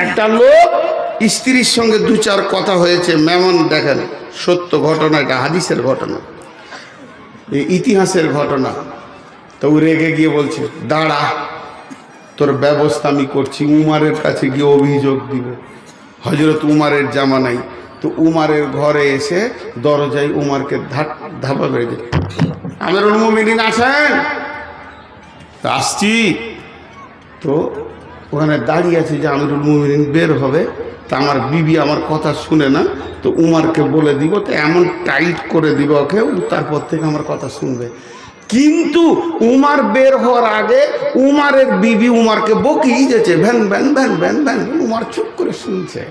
একটা লোক স্ত্রীর সঙ্গে দু চার কথা হয়েছে, মেমন দেখেন, সত্য ঘটনা, এটা হাদিসের ঘটনা, ইতিহাসের ঘটনা। তো ও রেগে গিয়ে বলছে, দাঁড়া, তোর ব্যবস্থা আমি করছি। উমারের কাছে গিয়ে অভিযোগ দিব। হজরত উমারের জামানায় তো উমারের ঘরে এসে দরজায় উমারকে ধাপা বেড়ে যায়, আমিরুল মুমিনিন আছেন? আসছি। তো ওখানে দাঁড়িয়ে আছে যে আমিরুল মুমিনিন বের হবে, তা আমার বিবি আমার কথা শুনে না, তো উমারকে বলে দিব, তো এমন টাইট করে দিব ওকে, তারপর থেকে আমার কথা শুনবে। কিন্তু উমার বের হওয়ার আগে উমারের বিবি উমারকে বকিয়ে যেছে, ভ্যান ভ্যান ভ্যান ভ্যান ভ্যান। উমার চুপ করে শুনছে।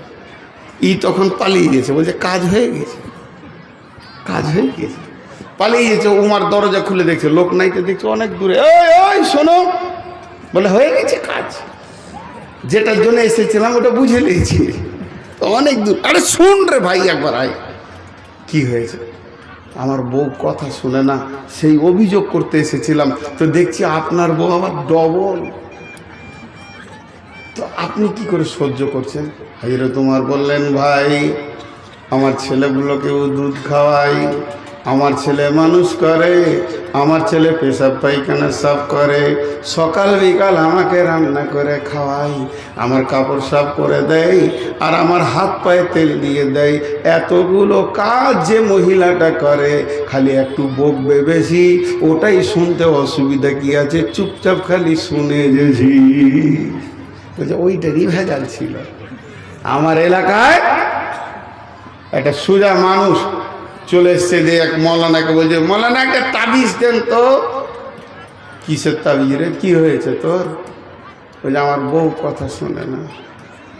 তখন পালিয়ে গেছে, বলছে কাজ হয়ে গেছে, কাজ হয়ে গেছে, পালিয়ে গেছে। উমার দরজা খুলে দেখছে, লোক নাই, তো দেখছে অনেক দূরে, ওই শোনো, বলে হয়ে গেছে কাজ, যেটার জন্য এসেছিলাম ওটা বুঝে নিয়েছি, অনেক দূর। আরে শুন রে ভাই, একবার আয়। কি হয়েছে? আমার বউ কথা শুনে না, সেই অভিযোগ করতে এসেছিলাম, তো দেখছি আপনার বউ আমার ডবল। তো আপনি কি করে সহ্য করছেন? হযরত উমর বললেন, ভাই আমার ছেলেগুলোকেও দুধ খাওয়াই, আমার ছেলে মানুষ করে, আমার ছেলে পেশাব পায়খানা সাফ করে, সকাল বিকাল আমাকে রান্না করে খাওয়াই, আমার কাপড় সাফ করে দেয়, আর আমার হাত পায়ে তেল দিয়ে দেয়। এতগুলো কাজ যে মহিলাটা করে, খালি একটু বকবে বেশি, ওটাই শুনতে অসুবিধা কি আছে, চুপচাপ খালি শুনে যেছি। বলছে ওইটারই ভেজাল ছিল। আমার এলাকায় একটা সোজা মানুষ চলে এসছে, যে এক মৌলানাকে বলছে, মৌলানা একটা তাবিজ দেন তো। কিসের তাবিজ রে, কি হয়েছে তোর? বলছে আমার বউ কথা শোনে না।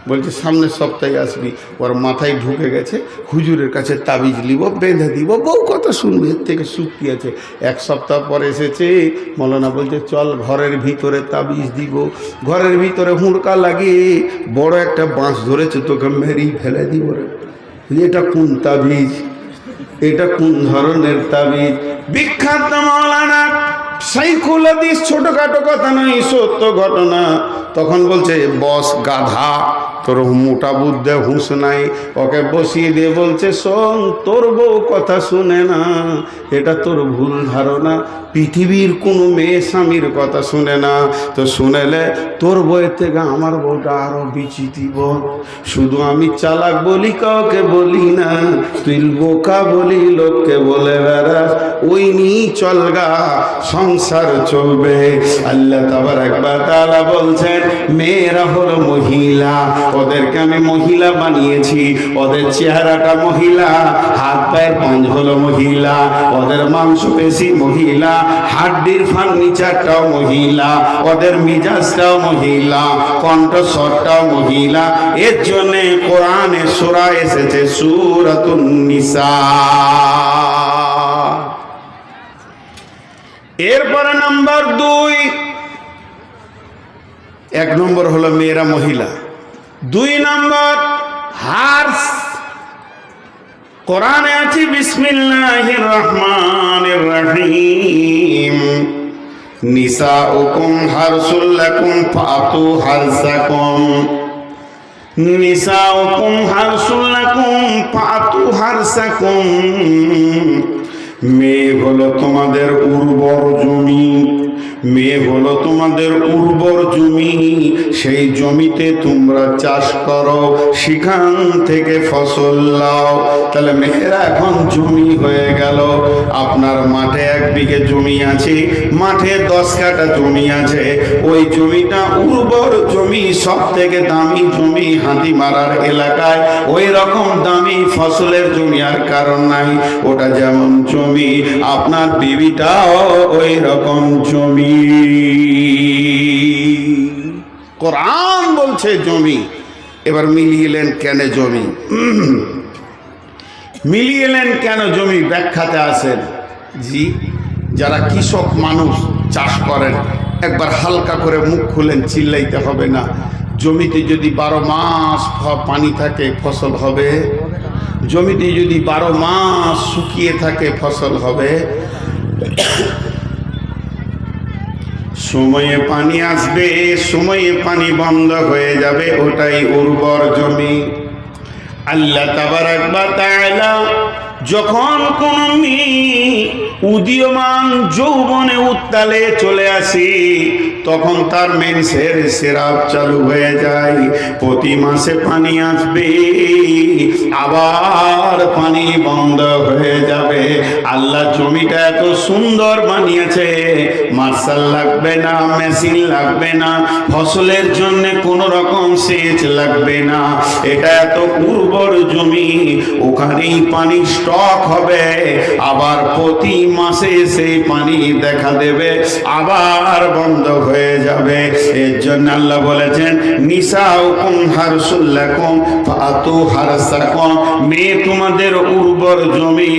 বলছে সামনের সপ্তাহে আসবি। ওর মাথায় ঢুকে গেছে, হুজুরের কাছে তাবিজ নিব, বেঁধে দিব, বউ কথা শুনবে, এর থেকে সুখ কি আছে। এক সপ্তাহ পরে এসেছে, মৌলানা বলছে চল ঘরের ভিতরে তাবিজ দিব। ঘরের ভিতরে হুঁড়কা লাগিয়ে বড় একটা বাঁশ ধরেছে, তোকে মেরেই ফেলে দিব রে। এটা কোন তাবিজ, এটা কোন ধরনের তাবিজ? বিখ্যাত মাওলানা শাইখুল হাদিস, ছোটখাটো কথা নয়, সত্য ঘটনা। তখন বলছে, বস গাধা, তোর মোটা বুদ্ধে হুঁশ নাই। ওকে বসিয়ে দিয়ে বলছে, শোন, তোর বউ কথা শুনে না, এটা তোর ভুল ধারণা। পৃথিবীর কোনো মেয়ে স্বামীর কথা শুনে না, তো শুনেলে তোর বউয়ের থেকে আমার বউটা আরো বিচিতিব। শুধু আমি চালাক বলি, কাউকে বলি না, তুই বোকা বলি লোককে বলে বেড়াস, ওই নিয়ে চলগা, সংসার চলবে। আল্লাহ তাবারাক ওয়া তাআলা বলছেন, মেয়েরা হলো মহিলা, ওদেরকে আমি মহিলা বানিয়েছি, ওদের চেহারাটা মহিলা, হাত পায়ের পাঁজ হলো মহিলা, ওদের মাংসপেশি মহিলা, হাড্ডির ফার্নিচারটাও মহিলা, ওদের মিজাজটাও মহিলা, কণ্ঠস্বরটাও মহিলা। এর জন্যে কোরআনে সূরা এসেছে সূরাতুন নিসা। এরপরে নাম্বার 2, 1 নম্বর হলো মেয়েরা মহিলা, 2 নম্বর হার্স। কোরআনে আছে বিসমিল্লাহির রহমানির রহিম, নিসাউকুম হারসুল লাকুম ফাতু হারসাকুম, নিসাউকুম হারসুল লাকুম ফাতু হারসাকুম। মেয়ে হলো তোমাদের উর্বর জমি, মেয়ে হলো তোমাদের উর্বর জমি, সেই জমিতে তোমরা চাষ করো, সেখান থেকে ফসল লাও। তাহলে মেয়েরা এখন জমি হয়ে গেল। আপনার মাঠে 1 বিঘে জমি আছে, মাঠে 10 কাঠা জমি আছে, ওই জমিটা উর্বর জমি, সব থেকে দামি জমি হাতি মারার এলাকায়। ওই রকম দামি ফসলের জমি আর কারণ নাই। ওটা যেমন জমি, আপনার বিবিটাও ওই রকম জমি। কোরআন বলছে জমি। এবার মিলিয়েলেন কেন জমি, মিলিয়েলেন কেন জমি, ব্যাখ্যাতে আসেন। জি, যারা কৃষক মানুষ চাষ করেন, একবার হালকা করে মুখ খুলেন, চিল্লাইতে হবে না। জমিতে যদি 12 মাস পানি থাকে ফসল হবে, জমিতে যদি 12 মাস শুকিয়ে থাকে ফসল হবে। সময়ে পানি আসবে, সময়ে পানি বন্ধ হয়ে যাবে, ওটাই উর্বর জমি। আল্লাহ তাবারাক ওয়া তাআলা যখন কোন মেয়ে উদীয়মান যৌবনে উত্তালে চলে আসে, তখন তার মেন্সের সিরাপ চালু হয়ে যায়। প্রতি মাসে পানি আসবে, আবার পানি বন্ধ হয়ে যাবে। আল্লাহ জমিটা এত সুন্দর বানিয়েছে, মার্শাল লাগবে না, মেশিন লাগবে না, ফসলের জন্য কোনো রকম সেচ লাগবে না। এটা এত উর্বর জমি, ওখানেই পানি স্টক হবে, আবার প্রতি মাসে সেই পানি দেখা দেবে, আবার বন্ধ হয়ে যাবে। এর জন্য আল্লাহ বলেছেন নিসাউকুম হারসুল লাকুম ফাতু হারসাকুম, মেয়ে তোমাদের উর্বর জমি,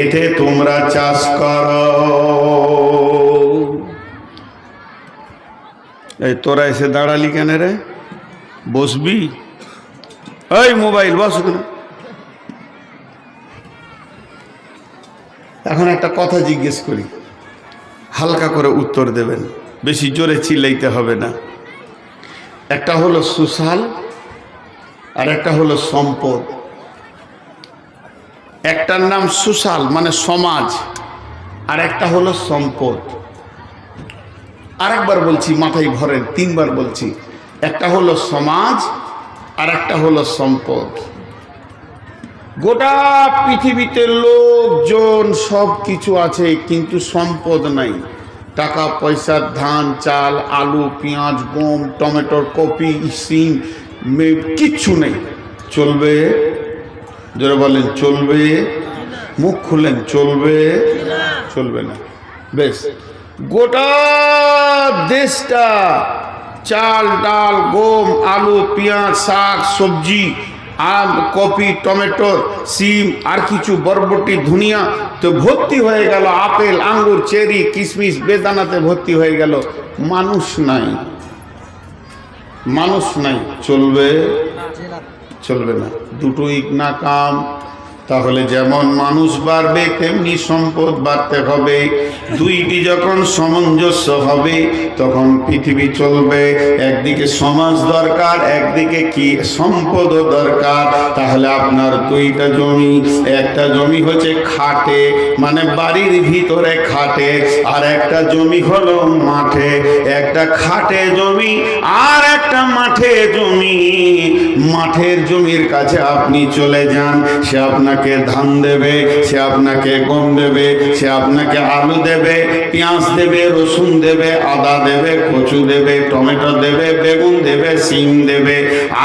এতে তোমরা চাষ করো। এই তোরা এসে দাঁড়ালি কেন রে? বসবি? এই মোবাইল বস ওখানে। এখন একটা কথা জিজ্ঞেস করি, হালকা করে উত্তর দেবেন, বেশি জোরে চিল্লাইতে হবে না। একটা হলো সোশ্যাল আর একটা হলো সম্পদ। একটার নাম সোশ্যাল মানে সমাজ, আর একটা হলো সম্পদ। আরেকবার বলছি, মাথায় ভরেন, তিনবার বলছি। একটা হলো সমাজ আর একটা হলো সম্পদ। গোটা পৃথিবীতে লোকজন সব কিছু আছে, কিন্তু সম্পদ নাই। টাকা পয়সা, ধান চাল, আলু পেঁয়াজ গম টমেটোর কপি সিম কিচ্ছু নেই। চলবে? যারা বলেন চলবে, মুখ খুলেন, চলবে? চলবে না। বেশ, গোটা দেশটা চাল ডাল গম আলু পেঁয়াজ শাক সবজি আম কপি টমেটো সিম আর কিছু বরবটি ধনিয়া তো ভর্তি হয়ে গেল, আপেল আঙ্গুর চেরি কিশমিশ বেদানাতে ভর্তি হয়ে গেল। মানুষ নাই, মানুষ নাই। চলবে? চলবে না। দুটোই না কাম। তাহলে যেমন মানুষ বাড়বে তেমনি সম্পদ বাড়তে হবে। দুইটি যখন সামঞ্জস্য হবে তখন পৃথিবী চলবে। একদিকে সমাজ দরকার, একদিকে কি সম্পদও দরকার। তাহলে আপনার দুইটা জমি, একটা জমি হচ্ছে খাটে মানে বাড়ির ভিতরে খাটে, আর একটা জমি হলো মাঠে। একটা খাটে জমি আর একটা মাঠে জমি। মাঠের জমির কাছে আপনি চলে যান, সে আপনাকে ধান দেবে, সে আপনাকে গম দেবে, সে আপনাকে আলু দেবে, পেঁয়াজ দেবে, রসুন দেবে, আদা দেবে, কচু দেবে, টমেটো দেবে, বেগুন দেবে, সিম দেবে,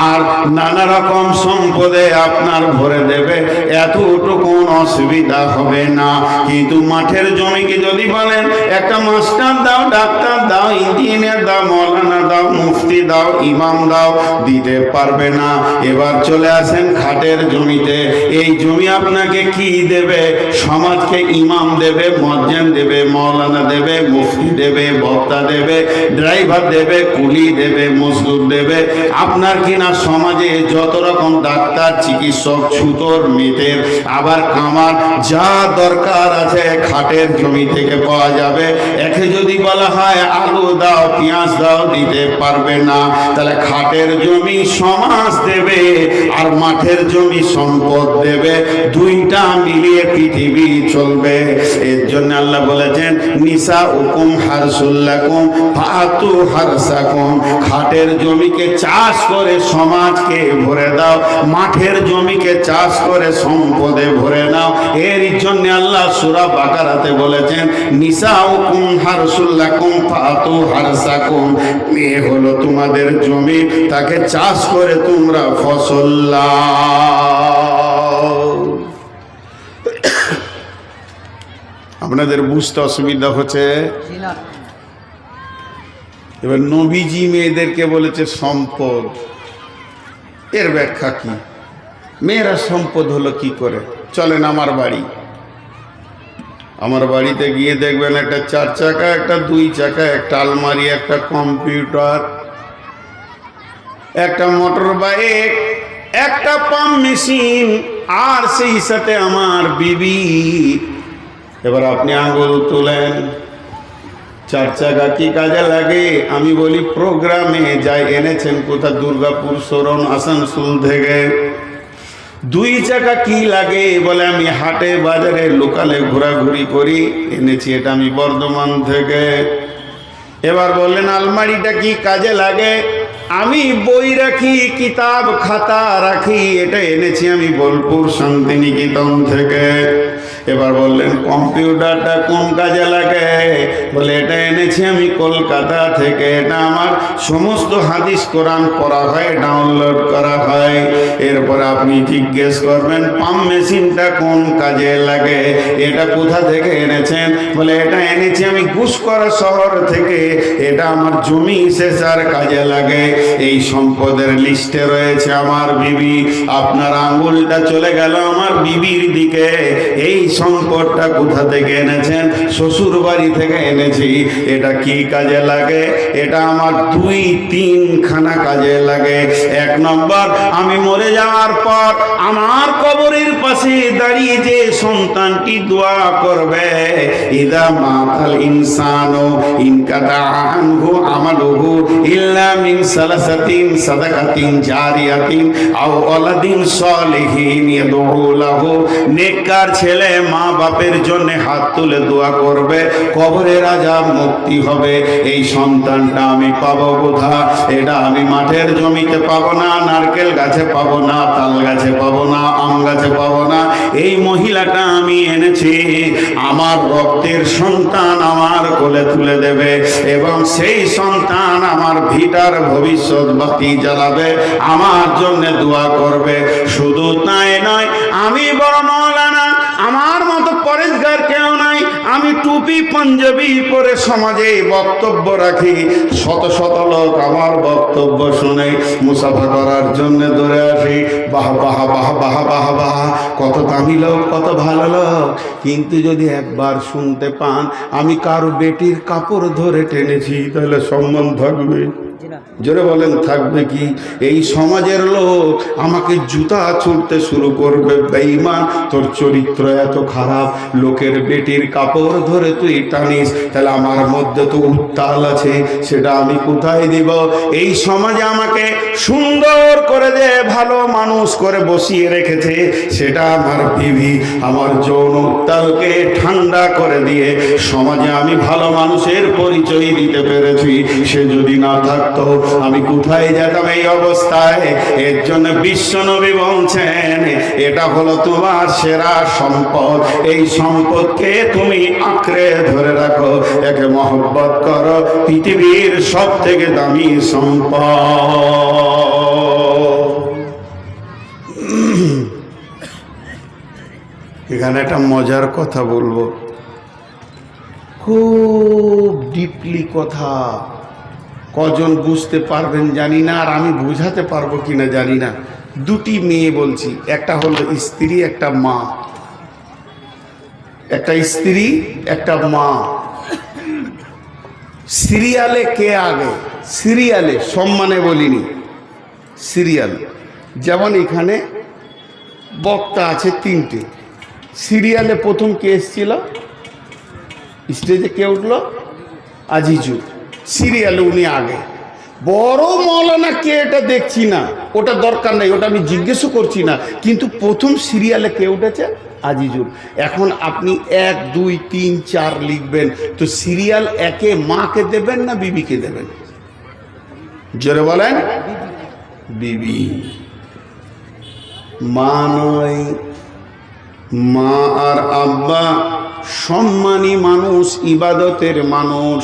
আর নানা রকম সম্পদে আপনার ভরে দেবে। এতটুকু অসুবিধা হবে না। কিন্তু মাঠের জমিকে যদি বলেন একটা মাস্টার দাও, ডাক্তার দাও, ইঞ্জিনিয়ার দাও, মৌলানা দাও, মুফতি দাও, ইমাম দাও, দিতে পারবে না। এবার চলে আসেন খাটের জমিতে। এই জমি আপনাকে কি দেবে? সমাজকে ইমাম দেবে, মুয়াজ্জিন দেবে, মৌলানা দেবে, মুফতি দেবে, বক্তা দেবে, ড্রাইভার দেবে, কুলি দেবে, মজদুর দেবে। আপনার কিনা সমাজে যত রকম ডাক্তার চিকিৎসক ছুতর মিতের আবার কামার যা দরকার আছে খাটের জমি থেকে পাওয়া যাবে। একে যদি বলা হয় আলু দাও পেঁয়াজ দাও, দিতে পারবে না। তাহলে খাটের জমি সমাজ দেবে আর মাঠের জমি সম্পদ দেবে। দুইটা মিলিয়ে পৃথিবী চলবে। এর জন্য আল্লাহ বলেছেন নিসাউকুম হারসুল লাকুম ফাতু হারসাকুম। খাটের জমিকে চাষ করে সমাজকে ভরে দাও, মাঠের জমিকে চাষ করে সম্পদে ভরে নাও। এর জন্য আল্লাহ সূরা বাকারাতে বলেছেন নিসাউকুম হারসুল লাকুম ফাতু হারসাকুম। মেয়ে হলো তোমাদের জমি, তাকে চাষ করে তোমরা ফসল লাও। আপনাদের বুঝতে অসুবিধা হচ্ছে? এবার নবীজি মেয়েদেরকে বলেছে সম্পদ। এর ব্যাখ্যা কি? মেয়েরা সম্পদ হলো কি করে? চলেন আমার বাড়ি, আমার বাড়িতে গিয়ে দেখবেন একটা 4 চাকা, একটা 2 চাকা, একটা আলমারি, একটা কম্পিউটার, একটা মোটর বাইক, একটা পাম্প মেশিন, আর সেই সাথে আমার বিবি। এবার আপনি আঙুল তুলেন, চার চাকা কি কাজে লাগে? আমি বলি প্রোগ্রামে যাই। এনেছেন কোথা? দুর্গাপুর শরণ আসানসোল থেকে। দুই চাকা কি লাগে? বলে আমি হাটে বাজারে লোকালে ঘোরাঘুরি করি, এনেছি এটা আমি বর্ধমান থেকে। এবার বললেন আলমারিটা কি কাজে লাগে? আমি বই রাখি, কিতাব খাতা রাখি, এটা এনেছি আমি বোলপুর শান্তিনিকেতন থেকে। এবার বললেন কম্পিউটারটা কোন কাজে লাগে? বলে এটা এনেছি আমি কলকাতা থেকে। এটা আমার সমস্ত হাদিস কোরআন পড়া হয়, ডাউনলোড করা হয়। এরপর আপনি জিজ্ঞেস করবেন পাম্প মেশিনটা কোন কাজে লাগে? এটা কোথা থেকে এনেছেন? বলে এটা এনেছি আমি গুসকরা শহর থেকে। এটা আমার জমি সেচার কাজে লাগে। এই সম্পদের লিস্টে রয়েছে আমার বিবি। আপনার আঙ্গুলটা চলে গেল আমার বিবির দিকে। এই সম্পদটা কোথা থেকে এনেছেন? শ্বশুর বাড়ি থেকে এনেছি। এটা কি কাজে লাগে? এটা আমার 2-3 খানা কাজে লাগে। 1 নম্বর, আমি মরে যাওয়ার পর আমার কবরের পাশে দাঁড়িয়ে যে সন্তানটি দোয়া করবে, ইদা মাতাল ইনসানু ইনকাতা আনহু আমালুহু ইল্লা মিন সালাসাতিন সাদাকাতিন জারিয়াতিন আও ওয়ালাদিন সালিহিন ইয়াদউ লাহু। নেককার ছেলে মা বাপের জন্য হাত তুলে দোয়া করবে, কবরের আযাব মুক্তি হবে। এই সন্তানটা আমি পাবো কোথা? এটা আমি মাঠের জমিতে পাবো না, নারকেল গাছে পাবো না, তাল গাছে পাবো না, আম গাছে পাবো না। এই মহিলাটা আমি এনেছি, আমার রক্তের সন্তান আমার কোলে তুলে দেবে এবং সেই সন্তান আমার ভিটার ভবিষ্যৎ বাতি জ্বালাবে, আমার জন্য দোয়া করবে। শুধু তাই নয়, আমি বড় মাওলানা, আমার মতো পরেশগার কেউ নাই। আমি টুপি পাঞ্জাবি পরে সমাজে বক্তব্য রাখি, শত শত লোক আমার বক্তব্য শুনে মুসাফা করার জন্য দৌড়ে আসি। বাহ বাহ বাহ বাহ বাহ বাহ, কত দামি লোক, কত ভালো লোক। কিন্তু যদি একবার শুনতে পান আমি কারো বেটির কাপড় ধরে টেনেছি, তাহলে সম্মান থাকবে? জোরে বলেন থাকবে কি? এই সমাজের লোক আমাকে জুতা ছুঁড়তে শুরু করবে। বেঈমান, তোর চরিত্র এত খারাপ, লোকের বেটির কাপড় ধরে তুই টানিস, তাহলে আমার মধ্যে তো উত্তাল আছে, সেটা আমি কোথায় দিব? এই সমাজে আমাকে সুন্দর করে দে, ভালো মানুষ করে বসিয়ে রেখেছে, সেটা আমার বিবি। আমার যৌন উত্তালকে ঠান্ডা করে দিয়ে সমাজে আমি ভালো মানুষের পরিচয় দিতে পেরেছি। সে যদি না থাকতো আমি কোথায় যেতাম এই অবস্থায়? এর জন্য বিশ্বনবী বলছেন এটা হলো তোমার সেরা সম্পদ। এই সম্পদকে তুমি আঁকড়ে ধরে রাখো, একে মহব্বত করো, পৃথিবীর সব থেকে দামি সম্পদ। এখানে একটা মজার কথা বলবো, খুব ডিপলি কথা। কজন বুঝতে পারবেন জানি না, আর আমি বুঝাতে পারবো কিনা জানি না। দুটি মেয়ে বলছি, একটা হলো স্ত্রী, একটা মা। একটা স্ত্রী, একটা মা। সিরিয়ালে কে আগে? সিরিয়ালে, সম্মানে বলিনি, সিরিয়াল। যেমন এখানে বক্তা আছে 3টে, সিরিয়ালে প্রথম কে এসেছিল? স্টেজে কে উঠলো? আজিজুর। সিরিয়ালে উনি আগে। বড় মৌলানা কে এটা দেখছি না, ওটা দরকার নাই, ওটা আমি জিজ্ঞেসও করছি না, কিন্তু প্রথম সিরিয়ালে কে উঠেছে? আজিজুর। এখন আপনি 1, 2, 3, 4 লিখবেন, তো সিরিয়াল 1-এ মাকে দেবেন না বিবিকে দেবেন? জোরে বলেন। বিবি, মা নয়। মা আর আব্বা সম্মানী মানুষ, ইবাদতের মানুষ।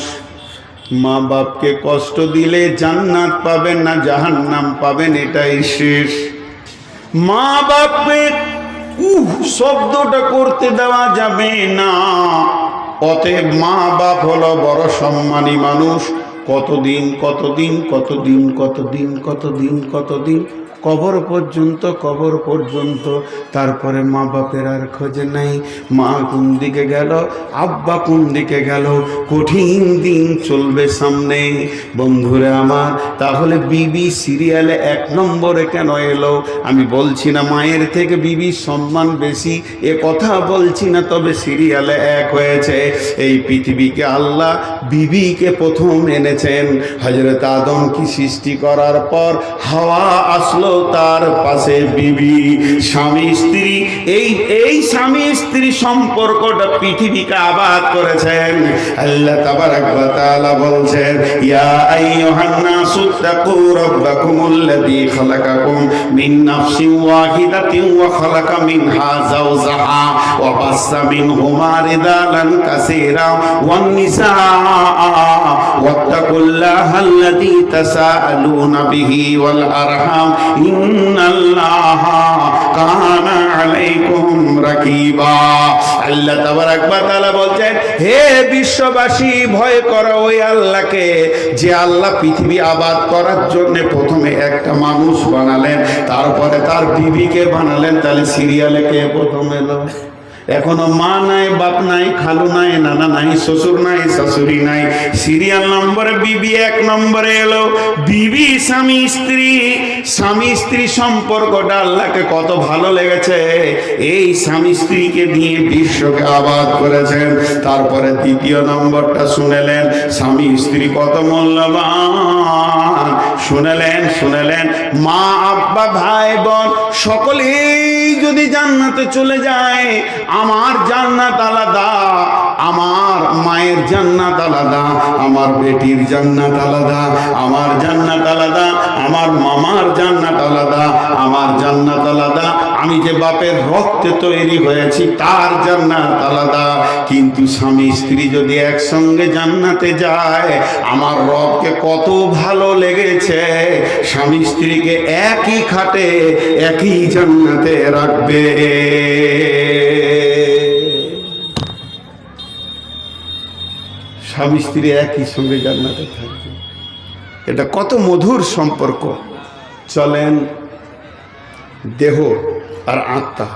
মা বাপকে কষ্ট দিলে জান্নাত পাবেন না জাহান্নাম পাবেন, এটাই শেষ। মা বাপকে শব্দটা করতে দেওয়া যাবে না। অতএব মা বাপ হলো বড় সম্মানী মানুষ। কতদিন কতদিন কতদিন কতদিন কতদিন কতদিন কবর পর্যন্ত। তারপরে মা বাপের আর খোঁজে নাই, মা কোন দিকে গেল, আব্বা কোন দিকে গেল, কঠিন দিন চলবে সামনে। বন্ধুরা আমার, তাহলে বিবি সিরিয়ালে 1 নম্বরে কেন এলো? আমি বলছি না মায়ের থেকে বিবির সম্মান বেশি, এ কথা বলছি না, তবে সিরিয়ালে 1 হয়েছে। এই পৃথিবীকে আল্লাহ বিবিকে প্রথম এনেছেন। হযরত আদমকে সৃষ্টি করার পর হাওয়া আসলো, তার পাশে বিবি। স্বামী স্ত্রী, এই স্বামী স্ত্রী সম্পর্কটা পৃথিবীকে আবাদ করেছেন। আল্লাহ তাবারাক ওয়া তাআলা বলছেন, ইয়া আইয়ুহান নাসু তাকু রাব্বাকুমুল্লাযী খালাকাকুম মিন নাফসিন ওয়াহিদাতিন ওয়া খালাকা মিনহা যাওজাহা ওয়া বাসসা মিনহুমা রিজালান কাসীরা ওয়ান নিসা ওয়াত্তাকুল্লাহাল্লাযী তাসাআলুনা বিহি ওয়াল আরহাম ইন্নাল্লাহা কানা আলাইকুম রাকিবা। আল্লাহ তাবারাক ওয়া তাআলা বলছেন, হে বিশ্ববাসী, ভয় করো ওই আল্লাহকে, যে আল্লাহ পৃথিবী আবাদ করার জন্য প্রথমে একটা মানুষ বানালেন, তারপরে তার বিবিকে বানালেন। তাহলে সিরিয়ালে কে প্রথম এলো? এখনো মা নাই, বাপ নাই, খালু নাই, নানা নাই, শ্বশুর নাই, শাশুড়ি নাই। সিরিয়াল নম্বরে বিবি 1 নম্বরে এলো। বিবি স্বামী স্ত্রী সম্পর্কটা আল্লাহকে কত ভালো লেগেছে। এই স্বামী স্ত্রীকে দিয়ে বিশ্বকে আবাদ করেছেন। তারপরে 2 নম্বরটা শুনেলেন, স্বামী স্ত্রী কত মূল্যবান। শুনেলেন মা, আব্বা, ভাই, বোন সকলেই যদি জান্নাতে চলে যায়, আমার জান্নাত আলাদা, আমার মায়ের জান্নাত আলাদা, আমার বেটির জান্নাত আলাদা, আমার জান্নাত আলাদা, আমার মামার জান্নাত আলাদা, আমার জান্নাত আলাদা, আমি যে বাপের রক্তে তৈরি হয়েছি তার জান্নাত আলাদা। কিন্তু স্বামী স্ত্রী যদি একসঙ্গে জান্নাতে যায়, আমার রবকে কত ভালো লেগেছে, স্বামী স্ত্রীকে একই খাটে একই জান্নাতে রাখবে। স্বামী স্ত্রী একই সঙ্গে জান্নাতে থাকবে, এটা কত মধুর সম্পর্ক। চলেন, দেহ আর আত্মা,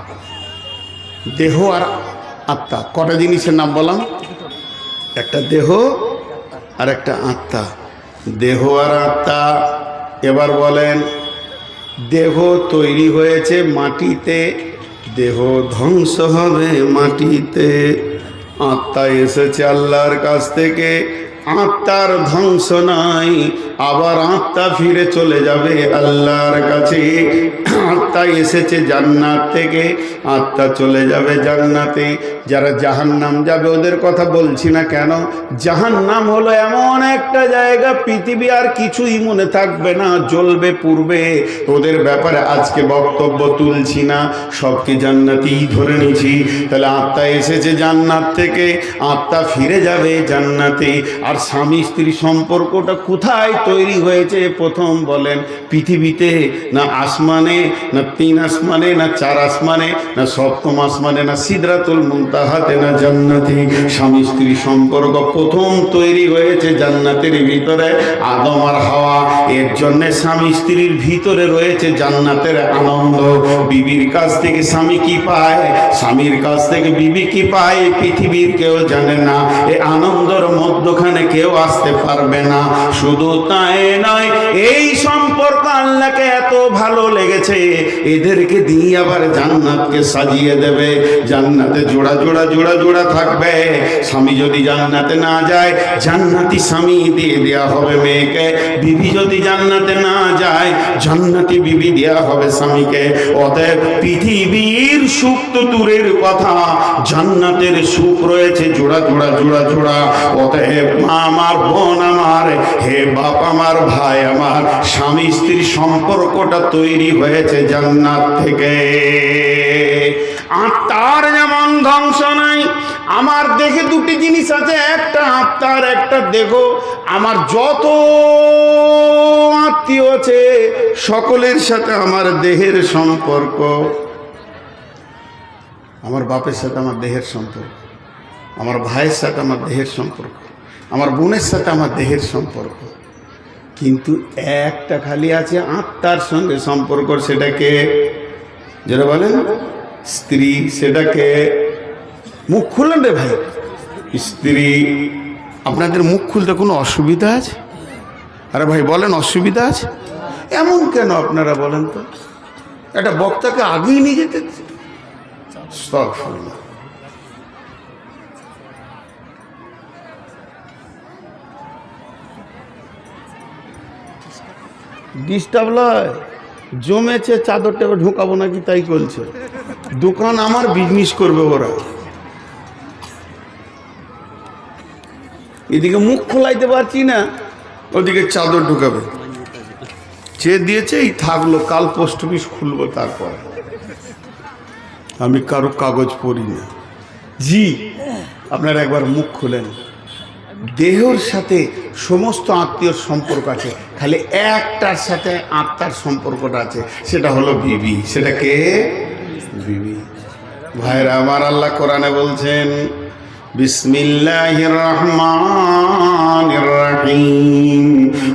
দেহ আর আত্মা, কটা জিনিসের নাম বললাম? একটা দেহ আর একটা আত্মা। দেহ আর আত্মা। এবার বলেন, দেহ তৈরি হয়েছে মাটিতে, দেহ ধ্বংস হবে মাটিতে। আত্মা এসেছে আল্লাহর কাছ থেকে, আত্মার ধ্বংস নাই, আবার আত্মা ফিরে চলে যাবে আল্লাহর কাছে। আত্মা এসেছে জান্নাত থেকে, আত্মা চলে যাবে জান্নাতে। যারা জাহান্নাম যাবে ওদের কথা বলছি না, কেন? জাহান্নাম হলো এমন একটা জায়গা, পৃথিবী আর কিছুই মনে থাকবে না, জ্বলবে পুড়বে। ওদের ব্যাপারে আজকে বক্তব্য তুলছি না, সবকে জান্নাতেই ধরে নিছি। তাহলে আত্মা এসেছে জান্নাত থেকে, আত্মা ফিরে যাবে জান্নাতে। আর স্বামী স্ত্রী সম্পর্কটা কোথায় তৈরি হয়েছে? প্রথম বলেন, পৃথিবীতে না আসমানে, না 3 আসমানে, না 4 আসমানে, না 7ম আসমানে, না সিদরাতুল মুনতাহাতে, না জান্নাতে। স্বামী স্ত্রী সম্পর্ক প্রথম তৈরি হয়েছে জান্নাতের ভিতরে, আদম আর হাওয়া। এর জন্য স্বামী স্ত্রীর ভিতরে রয়েছে জান্নাতের আনন্দ। বিবির কাছ থেকে স্বামী কি পায়, স্বামীর কাছ থেকে বিবি কি পায়, পৃথিবীর কেউ জানে না। এই আনন্দের মধ্যখানে কেউ আসতে পারবে না। শুধু তাই নয়, এই সম্পর্ক আল্লাহকে এত ভালো লেগেছে, এদেরকে দিয়ে আবার জান্নাতকে সাজিয়ে দেবে। জান্নাতে জোড়া জোড়া জোড়া জোড়া থাকবে। স্বামী যদি জান্নাতে না যায়, জান্নাতি স্বামী দিয়ে দেওয়া হবে মেয়েকে। বিবি যদি জান্নাতে না যায়, জান্নাতি বিবি দেওয়া হবে স্বামীকে। অতএব পৃথিবীর সুখ তো দূরের কথা, জান্নাতের সুখ রয়েছে জোড়া জোড়া জোড়া জোড়া। অতএব মা আমার, বোন আমার, হে বাপ আমার, ভাই আমার, স্বামী স্ত্রীর সম্পর্কটা তৈরি হয়েছে জান্নাত থেকে। আত্মার যেমন ধ্বংস নাই, আমার দেহে 2টি জিনিস আছে, একটা আত্মার একটা দেহ। আমার যত আত্মীয় আছে সকলের সাথে আমার দেহের সম্পর্ক। আমার বাপের সাথে আমার দেহের সম্পর্ক, আমার ভাইয়ের সাথে আমার দেহের সম্পর্ক, আমার বোনের সাথে আমার দেহের সম্পর্ক, কিন্তু একটা খালি আছে আত্মার সঙ্গে সম্পর্ক, সেটাকে যারা বলেন স্ত্রী, সেটাকে মুখ খুললেন রে ভাই, স্ত্রী। আপনাদের মুখ খুলতে কোনো অসুবিধা আছে? আরে ভাই বলেন অসুবিধা আছে? এমন কেন আপনারা বলেন তো? একটা বক্তাকে আগেই নিয়ে যেতে আস্তাগফিরুল্লাহ। ডিস্টার্ব লয়, জমেছে চাদরটা ঢুকাবো নাকি তাই বলছে। দোকান আমার, বিজনেস করবে ওরা। এদিকে মুখ খোলাইতে পারছি না, ওদিকে চাদর ঢুকাবে। চেয়ে দিয়েছে, এই থাকলো, কাল পোস্ট অফিস খুলবো। তারপর আমি কারো কাগজ পড়ি না। জি, আপনারা একবার মুখ খুলেন। দেহের সাথে সমস্ত আত্মীয়র সম্পর্ক আছে, খালি একটার সাথে আত্মার সম্পর্কটা আছে, সেটা হলো বিবি। সেটা কে? বিবি। ভাইরা আমার, আল্লাহ কোরআনে বলছেন বিসমিল্লাহির রহমানির রহিম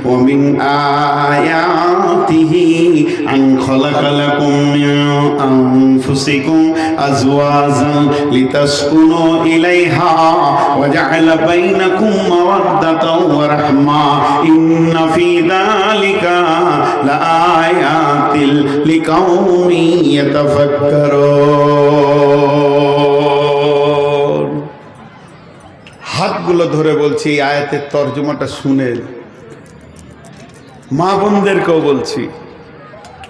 ওয়া মিন আয়াতিহি আন খালাকা লাকুম মিন আনফুসিকুম আজওয়াজান লিতাসকুনু ইলাইহা ওয়া জাআলা বাইনাকুম মাওয়াদ্দাতাও ওয়া রাহমা ইন্না ফী যালিকা লাআয়াতিল লিকাউমিন ইয়াতাফাক্কারুন। হাতগুলো ধরে বলছি, এই আয়াতের তর্জমাটা শুনেন। মা বোনদেরকেও বলছি,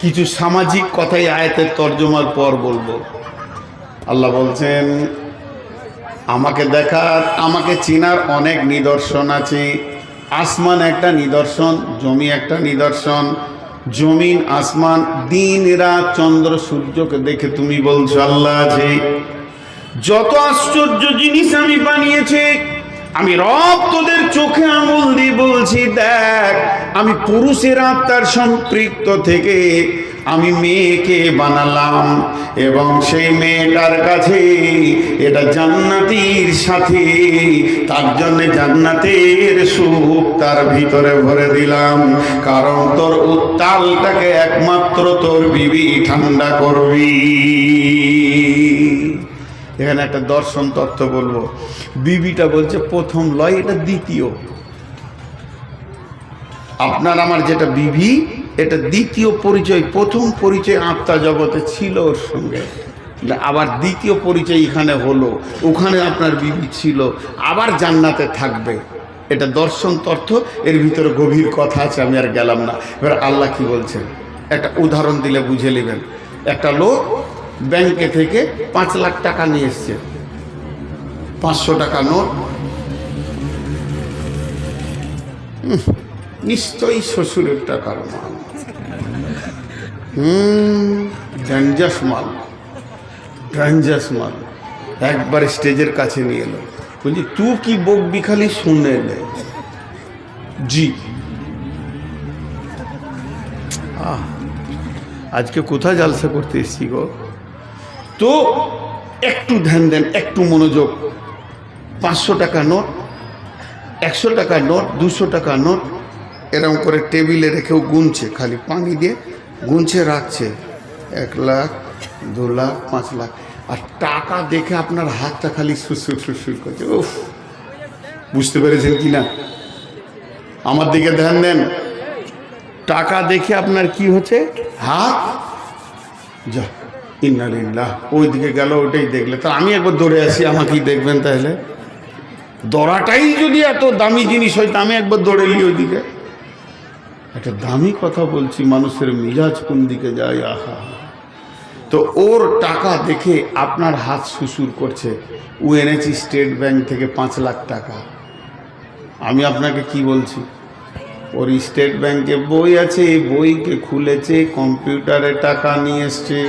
কিছু সামাজিক কথাই আয়াতের তর্জমার পর বলবো। আল্লাহ বলছেন আমাকে দেখার, আমাকে চিনার অনেক নিদর্শন আছে। আসমান একটা নিদর্শন, জমি একটা নিদর্শন। জমিন, আসমান, দিন রাত, চন্দ্র সূর্যকে দেখে তুমি বলছো আল্লাহ আছে। যত আশ্চর্য জিনিস আমি বানিয়েছি, আমি রব তোদের চোখে আঙুল দিয়ে বলছি দেখ। আমি পুরুষের আত্মার সম্পৃক্ত থেকে আমি মেয়েকে বানালাম, এবং সেই মেয়েটার কাছে এটা জান্নাতীর সাথে, তার জন্য জান্নাতের সুখ তার ভিতরে ভরে দিলাম। কারণ তোর উত্তালটাকে একমাত্র তোর বিবি ঠান্ডা করবি। এখানে একটা দর্শন তত্ত্ব বলবো। বিবিটা বলছে প্রথম লয়, এটা দ্বিতীয়। আপনার আমার যেটা বিবি, এটা দ্বিতীয় পরিচয়। প্রথম পরিচয় আত্মা জগতে ছিল ওর সঙ্গে, আবার দ্বিতীয় পরিচয় এখানে হলো। ওখানে আপনার বিবি ছিল, আবার জান্নাতে থাকবে। এটা দর্শন তত্ত্ব, এর ভিতরে গভীর কথা আছে, আমি আর গেলাম না। এবার আল্লাহ কি বলছেন একটা উদাহরণ দিলে বুঝে নেবেন। একটা লোক ব্যাংকে থেকে 5 লাখ টাকা নিয়ে এসছে, 500 টাকা নোট। নিশ্চয়ই শ্বশুরের টাকার মাল, ডেঞ্জাস মাল, ডেঞ্জাস মাল। একবার স্টেজের কাছে নিয়ে এলো, বলছি তুই কি বকবি খালি শুনে এলে। জি, আজকে কোথায় জালসা করতে এসছি গো? তো একটু ধ্যান দেন, একটু মনোযোগ। 500 টাকা নোট, 100 টাকা নোট, 200 টাকা নোট এরকম করে টেবিলে রেখেও গুনছে, খালি পানি দিয়ে গুনছে রাখছে। 1 লাখ, 2 লাখ, 5 লাখ। আর টাকা দেখে আপনার হাতটা খালি সুসুর সুসুর করছে। উফ, বুঝতে পেরেছেন কি না? আমার দিকে ধ্যান দেন। টাকা দেখে আপনার কি হচ্ছে? হাত যা ইন্নালিল্লাহ, ওই দিকে গেল, ওটাই দেখলে। তা আমি একবার দৌড়ে আসি, আমাকেই দেখবেন তাহলে? দৌড়াটাই যদি এত দামি জিনিস হয়, তা আমি একবার দৌড়ে নিই ওই দিকে। একটা দামি কথা বলছি, মানুষের মিজাজ কোন দিকে যায়। আহা, তো ওর টাকা দেখে আপনার হাত সুসুর করছে। ও এনেছি স্টেট ব্যাংক থেকে 5 লাখ টাকা। আমি আপনাকে কি বলছি, ওর স্টেট ব্যাংকে বই আছে, এই বইকে খুলেছে, কম্পিউটারে টাকা নিয়ে এসছে।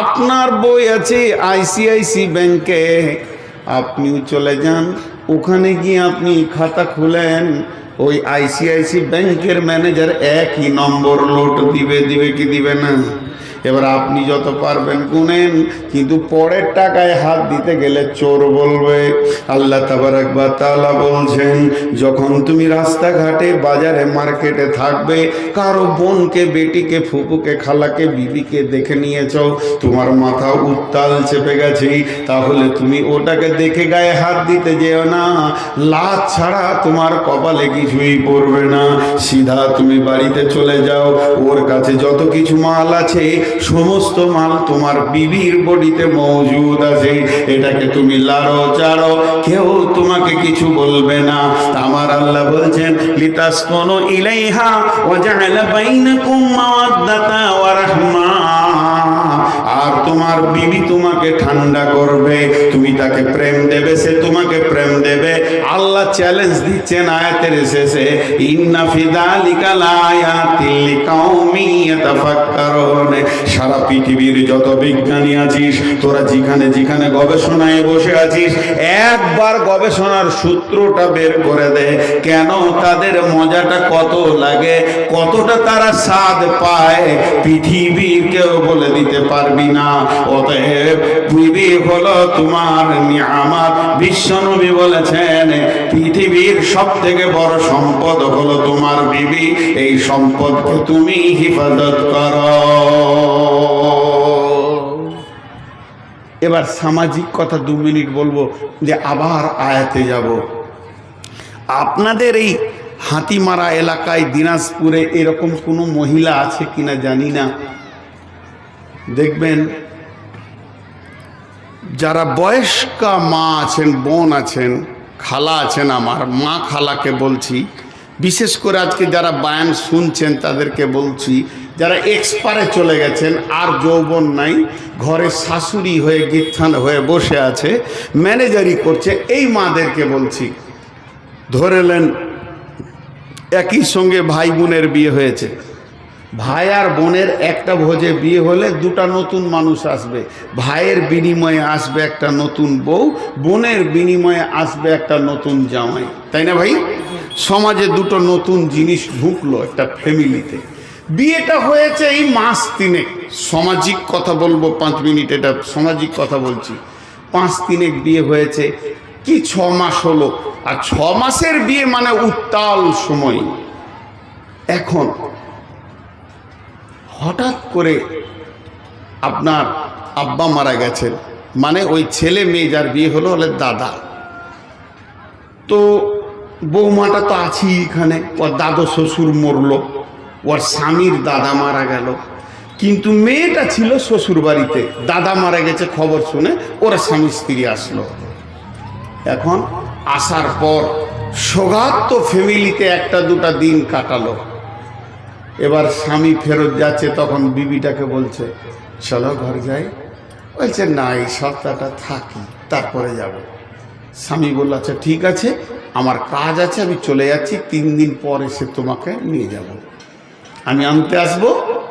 আপনার বই আছে ICICI ব্যাংকে, আপনিও চলে যান, ওখানে গিয়ে আপনি খাতা খুলেন। ওই ICICI ব্যাংকের ম্যানেজার একই নম্বর লোট দিবে কি দিবে না? এবার আপনি যত পারবেন গুনেন, কিন্তু পরের টাকায় হাত দিতে গেলে চোর বলবে। আল্লাহ তাবারাক ওয়া তাআলা বলছেন, যখন তুমি রাস্তাঘাটে বাজারে মার্কেটে থাকবে, কারো বোনকে, বেটিকে, ফুপুকে, খালাকে, বিবিকে দেখে নিয়েছ, তোমার মাথা উত্তাল চেপে গেছে, তাহলে তুমি ওটাকে দেখে গায়ে হাত দিতে যেও না। লাত ছাড়া তোমার কপালে কিছুই পড়বে না। সিধা তুমি বাড়িতে চলে যাও, ওর কাছে যত কিছু মাল আছে সমস্ত মাল তোমার বিবির বডিতে মজুদ আছে, এটাকে তুমি লাড়ো চাড়ো, কেউ তোমাকে কিছু বলবে না। আমার আল্লাহ বলছেন, লিতাসকুনু ইলাইহা ওয়া জাআলা বাইনাকুম মাওয়াদ্দাতা ওয়া রাহমা। আর তোমার বিবি তোমাকে ঠান্ডা করবে, তুমি তাকে প্রেম দেবে, সে তোমাকে প্রেম দেবে। আল্লাহ চ্যালেঞ্জ দিচ্ছেন আয়াতের শেষে, ইন্না ফি যালিকা লায়াতিল লিকাউমি ইয়াতাফাক্কারুন। সারা পৃথিবীর যত বিজ্ঞানী আছিস, তোরা যেখানে যেখানে গবেষণায় বসে আছিস, একবার গবেষণার সূত্রটা বের করে দে, কেন তাদের মজাটা কত লাগে, কতটা তারা স্বাদ পায়, পৃথিবীর কেউ বলে দিতে পারবি না। অতএব বিবি হলো তোমার নিয়ামত। বিশ্বনবী বলেছেন, পৃথিবীর সব থেকে বড় সম্পদ হলো তোমার বিবি, এই সম্পদকে তুমি হিফাজত করো। এবার সামাজিক কথা 2 মিনিট বলবো, যে আবার আয়াতে যাব। আপনাদের এই হাতিমারা এলাকায় দিনাজপুরে এরকম কোনো মহিলা আছে কিনা জানি না, দেখবেন যারা বয়স্কা মা আছেন, বোন আছেন, খালা আছেন, আমার মা খালাকে বলছি, বিশেষ করে আজকে যারা বায়ান শুনছেন তাদেরকে বলছি, যারা এক্সপারে চলে গেছেন, আর যৌবন নাই, ঘরে শাশুড়ি হয়ে গিত্থান হয়ে বসে আছে, ম্যানেজারি করছে, এই মাদেরকে বলছি, ধরেলেন একই সঙ্গে ভাই বোনের বিয়ে হয়েছে, ভাই আর বোনের একটা ভোজে বিয়ে হলে 2টা নতুন মানুষ আসবে। ভাইয়ের বিনিময়ে আসবে একটা নতুন বউ, বোনের বিনিময়ে আসবে একটা নতুন জামাই, তাই না ভাই? সমাজে 2টো নতুন জিনিস ঢুকলো একটা ফ্যামিলিতে। বিয়েটা হয়েছে এই মাস 3, সামাজিক কথা বলবো 5 মিনিট, এটা সামাজিক কথা বলছি। 5 3 বিয়ে হয়েছে কি 6 মাস হলো, আর 6 মাসের বিয়ে মানে উত্তাল সময়। এখন হঠাৎ করে আপনার আব্বা মারা গেছেন, মানে ওই ছেলে মেয়ে যার বিয়ে হলো হলে দাদা, তো বৌমাটা তো আছেই এখানে, ওর দাদু শ্বশুর মরলো, ওর স্বামীর দাদা মারা গেল, কিন্তু মেয়েটা ছিল শ্বশুর বাড়িতে, দাদা মারা গেছে খবর শুনে ওরা স্বামী স্ত্রী আসলো। এখন আসার পর সৌগাত ফ্যামিলিতে 1-2টা দিন কাটালো। এবার স্বামী ফেরত যাচ্ছে, তখন বিবিটাকে বলছে, চলো ঘর যাই। বলছে, না, এই সপ্তাহটা থাকি, তারপরে যাব। স্বামী বলল, আচ্ছা ঠিক আছে, আমার কাজ আছে, আমি চলে যাচ্ছি, 3 দিন পর এসে তোমাকে নিয়ে যাব, আমি আনতে আসবো,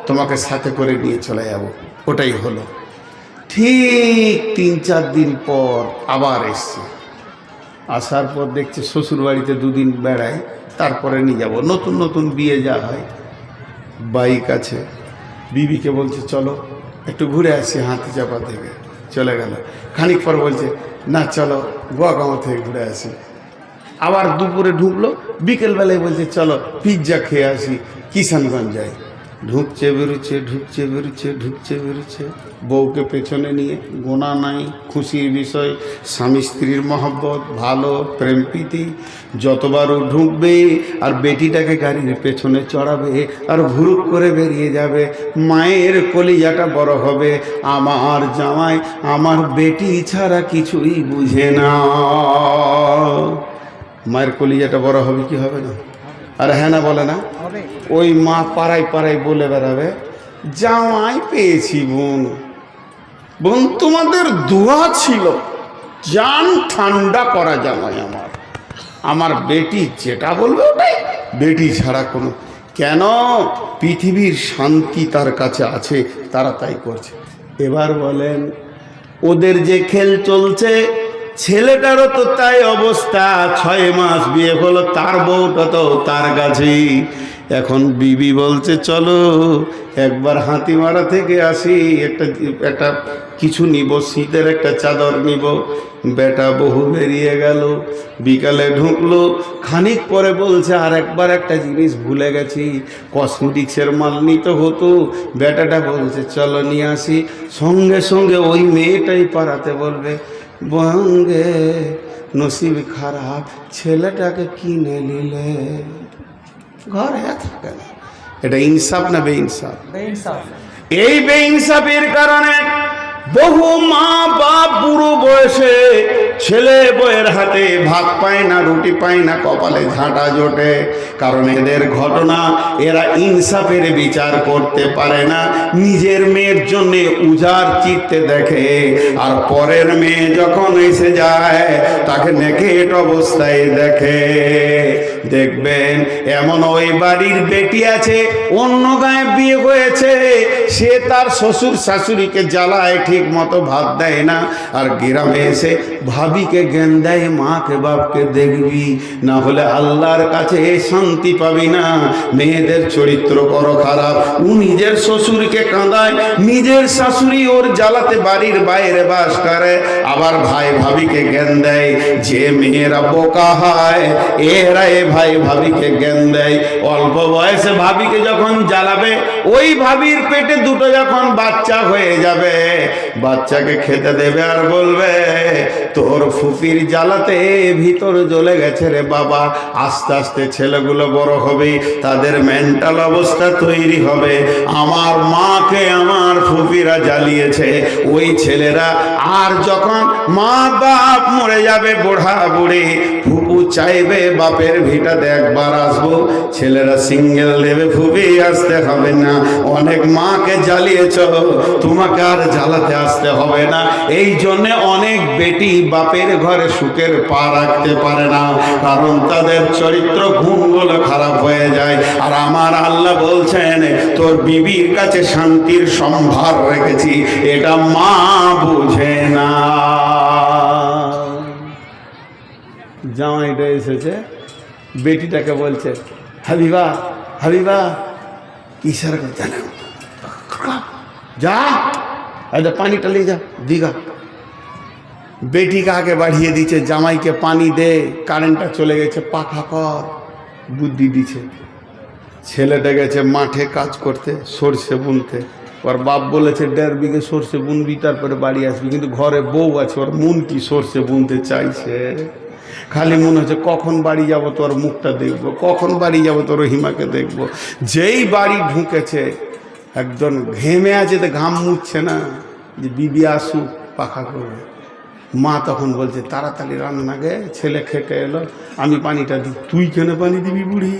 তোমাকে সাথে করে নিয়ে চলে যাব। ওটাই হলো। ঠিক 3-4 দিন পর আবার এসছে। আসার পর দেখছে শ্বশুর বাড়িতে 2 দিন বেড়ায়, তারপরে নিয়ে যাব। নতুন নতুন বিয়ে যা হয়, বাইক আছে, বিবিকে বলছে, চলো একটু ঘুরে আসি হাতি চাপা থেকে। চলে গেল। খানিক পর বলছে, না চলো গোয়াগাঁও থেকে ঘুরে আসি। আবার দুপুরে ঢুকলো, বিকেলবেলায় বলছে, চলো পিৎজা খেয়ে আসি, কিষানগঞ্জ যাই। ঢুকছে বেরোচ্ছে, ঢুকছে বেরোচ্ছে, ঢুকছে বেরোচ্ছে, বউকে পেছনে নিয়ে, গোনা নাই, খুশির বিষয়, স্বামী স্ত্রীর মহব্বত, ভালো প্রেম প্রীতি। যতবারও ঢুকবে আর বেটিটাকে গাড়ির পেছনে চড়াবে আর ভুরুক করে বেরিয়ে যাবে, মায়ের কলিজাটা বড় হবে, আমার জামাই আমার বেটি ছাড়া কিছুই বুঝে না। মায়ের কলিজাটা বড় হবে কি হবে না? আর হ্যাঁ না বলে না? ওই মা পাড়ায় পাড়ায় বলে বেড়াবে, জামাই পেয়েছি বোন, বোন তোমাদের দোয়া ছিল, জান ঠান্ডা করা জামাই আমার, আমার বেটি যেটা বলবে ওটাই, বেটি ছাড়া কোনো। কেন? পৃথিবীর শান্তি তার কাছে আছে, তারা তাই করছে। এবার বলেন, ওদের যে খেল চলছে, ছেলেটারও তো তাই অবস্থা, 6 মাস বিয়ে হলো, তার বউটা তো তার কাছেই। এখন বিবি বলছে চলো একবার হাতিমারা থেকে আসি, একটা কিছু নিব, শীতের একটা চাদর নিব। বেটা বহু বেরিয়ে গেল, বিকালে ঢুকলো, খানিক পরে বলছে আর একবার একটা জিনিস ভুলে গেছি, কসমেটিক্সের মাল নিতে হতো। বেটাটা বলছে চলো নিয়ে আসি। সঙ্গে সঙ্গে ওই মেয়েটাই পাড়াতে বলবে, বঙ্গে নসিব খারাপ, ছেলেটাকে কিনে নিলে, ঘরে থাকে না। এটা ইনসাফ না বেইনসাফ? এই বেইনসাফের কারণে বহু মা বাপ বুড়ো বয়সে ছেলে বউয়ের হাতে ভাত পায় না, রুটি পায় না, কপালে ঝাঁটা জোটে। কারণ এদের ঘটনা, এরা ইনসাফের বিচার করতে পারে না। নিজের মেয়ের জন্য উজাড় চিত্তে দেখে, আর পরের মেয়ে যখন এসে যায় তাকে নেকেট অবস্থায় দেখে। দেখবেন এমন ওই বাড়ির বেটি আছে, অন্য গায়ে বিয়ে হয়েছে, সে তার শ্বশুর শাশুড়িকে জ্বালায়, ঠিক মতো ভাত দেয় না, আর গ্রামে এসে ভাবিকে জ্ঞান দেয়, মাকে বাপকে দেখবি, না হলে আল্লাহর কাছে শান্তি পাবি না। মেয়েদের চরিত্র করো খারাপ। ও নিজের শ্বশুরকে কাঁদায়, নিজের শাশুড়ি ওর জ্বালাতে বাড়ির বাইরে বাস করে, আবার ভাই ভাবিকে জ্ঞান দেয়। যে মেয়েরা বোকা হয় এরা ভাই ভাবিকে জ্ঞান দেয়। অল্প বয়সে ভাবিকে যখন জ্বালাবে, ওই ভাবির পেটে দুটো যখন বাচ্চা হয়ে যাবে, বাচ্চাকে খেতে দেবে আর বলবে তোর ফুফির জ্বালাতে ভিতর জ্বলে গেছে রে বাবা। আস্তে আস্তে ছেলেগুলো বড় হবে, তাদের মেন্টাল অবস্থা তৈরি হবে, আমার মাকে আমার ফুফিরা জ্বালিয়েছে। ওই ছেলেরা আর যখন মা বাপ মরে যাবে, বুড়া বুড়ি, ফুপু চাইবে বাপের ভিটাতে একবার আসবো, ছেলেরা সিঙ্গেল দেবে, ফুপি আসতে হবে না, অনেক মাকে জ্বালিয়েছ, তোমাকে আর জ্বালাতে আসতে হবে না। এই জন্য অনেক বেটি বাপের ঘরে সুখের পা রাখতে পারে না, কারণ তাদের চরিত্র গুণগুলো খারাপ হয়ে যায়। আর আমার আল্লাহ বলছেন তোর বিবির কাছে শান্তির সম্ভার রেখেছি, এটা মা বুঝে না। জামাইটা এসেছে, বেটিটাকে বলছে হাবিবা হাবিবা, ইশারা করে জানা যা, পানিটা নিয়ে যা দিঘা। বেটিকে আগে বাড়িয়ে দিচ্ছে, জামাইকে পানি দে, কারেন্টটা চলে গেছে, পাখা কর, বুদ্ধি দিচ্ছে। ছেলেটা গেছে মাঠে কাজ করতে, সর্ষে বুনতে। ওর বাপ বলেছে 1.5 বিঘে সর্ষে বুনবি, তারপরে বাড়ি আসবি। কিন্তু ঘরে বউ আছে, ওর মন কি সর্ষে বুনতে চাইছে, খালি মনে হচ্ছে কখন বাড়ি যাব তোর মুখটা দেখবো, কখন বাড়ি যাব তোর হিমাকে দেখবো। যেই বাড়ি ঢুকেছে একজন ঘেমে আছে, তো ঘাম মুছছে না, যে বিবি আসুক পাখা করবে। মা তখন বলছে তাড়াতাড়ি রান্না গে, ছেলে খেটে এলো, আমি পানিটা দিই। তুই কেন পানি দিবি বুড়ি,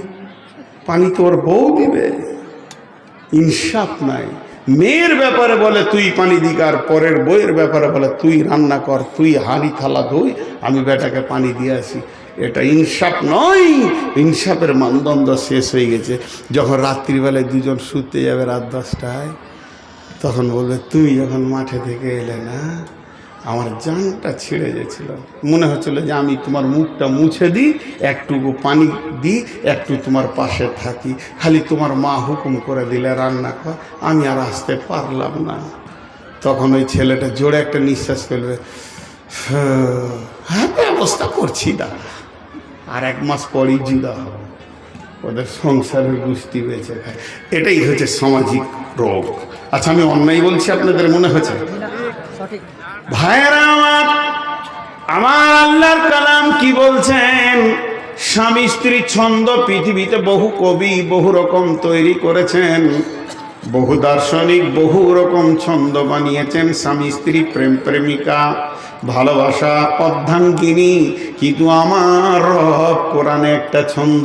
পানি তোর বউ দিবে। ইনসাফ নাই। মেয়ের ব্যাপারে বলে তুই পানি দিক, আর পরের বইয়ের ব্যাপারে বলে তুই রান্না কর, তুই হাঁড়ি থালা ধুই, আমি বেটাকে পানি দিয়ে আসি। এটা ইনসাফ নয়। ইনসাফের মানদণ্ড শেষ হয়ে গেছে। যখন রাত্রিবেলায় দুজন শুতে যাবে রাত 10টায়, তখন বলবে তুই যখন মাঠে থেকে এলে না, আমার জানটা ছিঁড়ে গেছিল, মনে হচ্ছিল যে আমি তোমার মুখটা মুছে দিই, একটুকু পানি দিই, একটু তোমার পাশে থাকি, খালি তোমার মা হুকুম করে দিলে রান্না কর, আমি আর আসতে পারলাম না। তখন ওই ছেলেটা জোরে একটা নিঃশ্বাস ফেলবে, হ্যাঁ ব্যবস্থা করছি দাদা, আর 1 মাস পরই জুদা হবে, ওদের সংসারের গোষ্ঠী বেঁচে খায়। এটাই হচ্ছে সামাজিক রোগ। আচ্ছা, আমি অন্যায় বলছি আপনাদের মনে হচ্ছে? ভাইয়েরা আমার, আমার আল্লাহর কালাম কি বলছেন? স্বামী স্ত্রী ছন্দ পৃথিবীতে বহু কবি বহু রকম তৈরি করেছেন, বহু দার্শনিক বহু রকম ছন্দ বানিয়েছেন। স্বামী স্ত্রী, প্রেম প্রেমিকা, ভালোবাসা, অর্ধাঙ্গিনী। কিন্তু আমার রব কোরআনে একটা ছন্দ